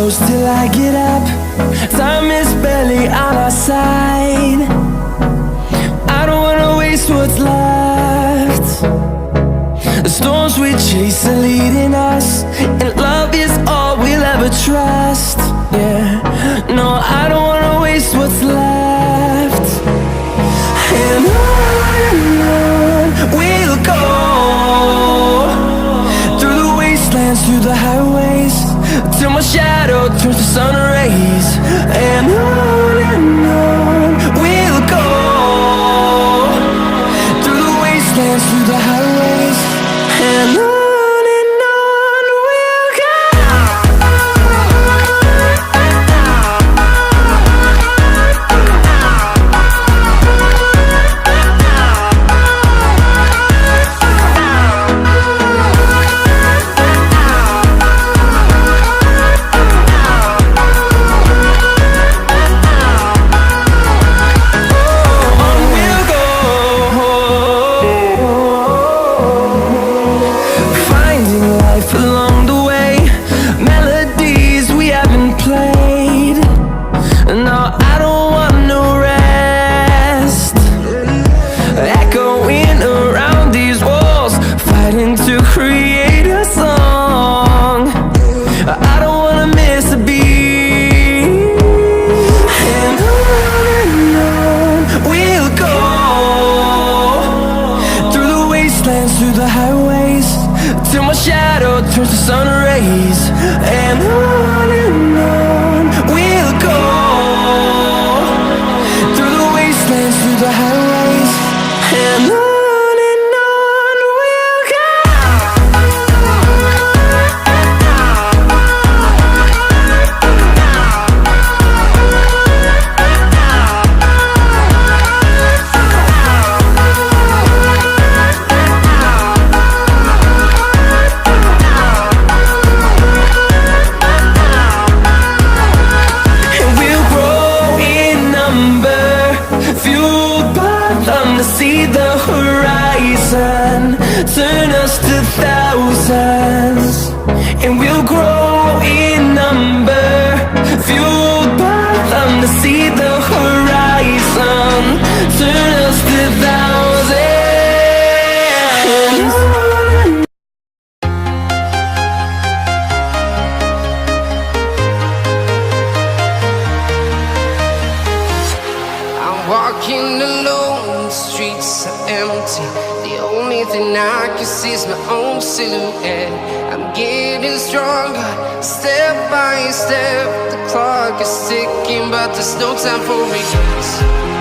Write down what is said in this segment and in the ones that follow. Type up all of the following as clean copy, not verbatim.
close till I get up. Time is barely on our side. I don't wanna waste what's left. The storms we chase are leading us, and love is all we'll ever trust. Yeah, no, I don't wanna waste what's left. And on we'll go, through the wastelands, through the highways, till my shadow turns to sun rays. And on we'll go, through the wastelands, through the highways, and on. Turns to sun rays, and on we'll go, through the wastelands, through the highways, and on. Turn us to thousands, and we'll grow in number, fueled by them to see the horizon. Turn us to thousands. I'm walking alone, the streets are empty. The only thing I can see is my own silhouette. I'm getting stronger, step by step. The clock is ticking, but there's no time for regrets.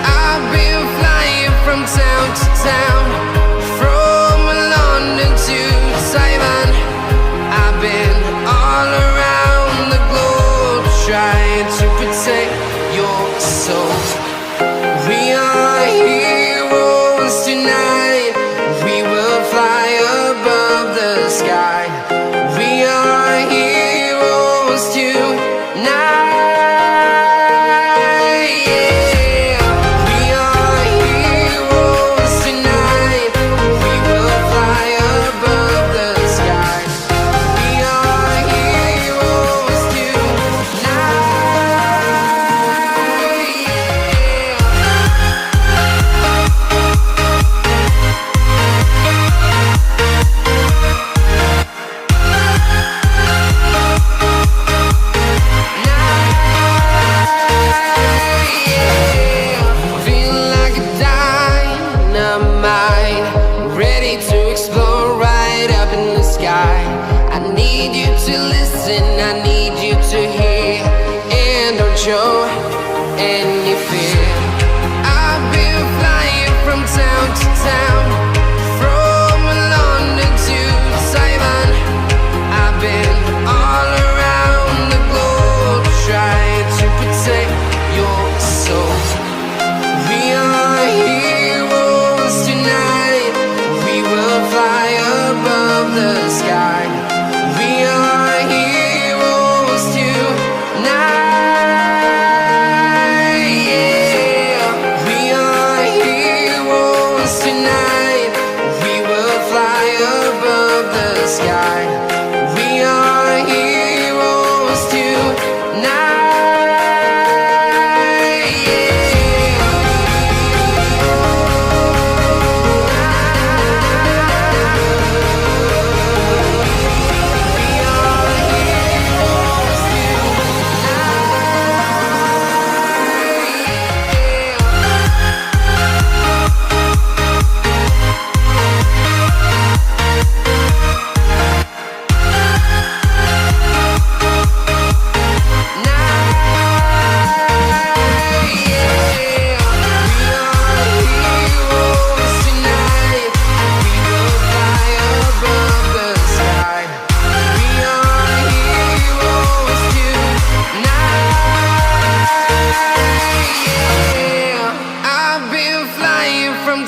I've been flying from town to town, from London to Taiwan. I've been all around the globe, trying to protect your soul. We are heroes tonight. We will fly above the sky. We are heroes tonight. Yeah. We are heroes tonight. We will fly above the sky. We are heroes tonight. Show any fear. I've been flying from town to town, from London to Taiwan. I've been all around the globe, trying to protect your soul. We are heroes tonight. We will fly above the sky. We are heroes tonight. Tonight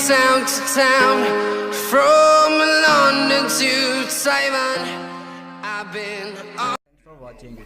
town to town, from London to Taiwan. I've been all for watching.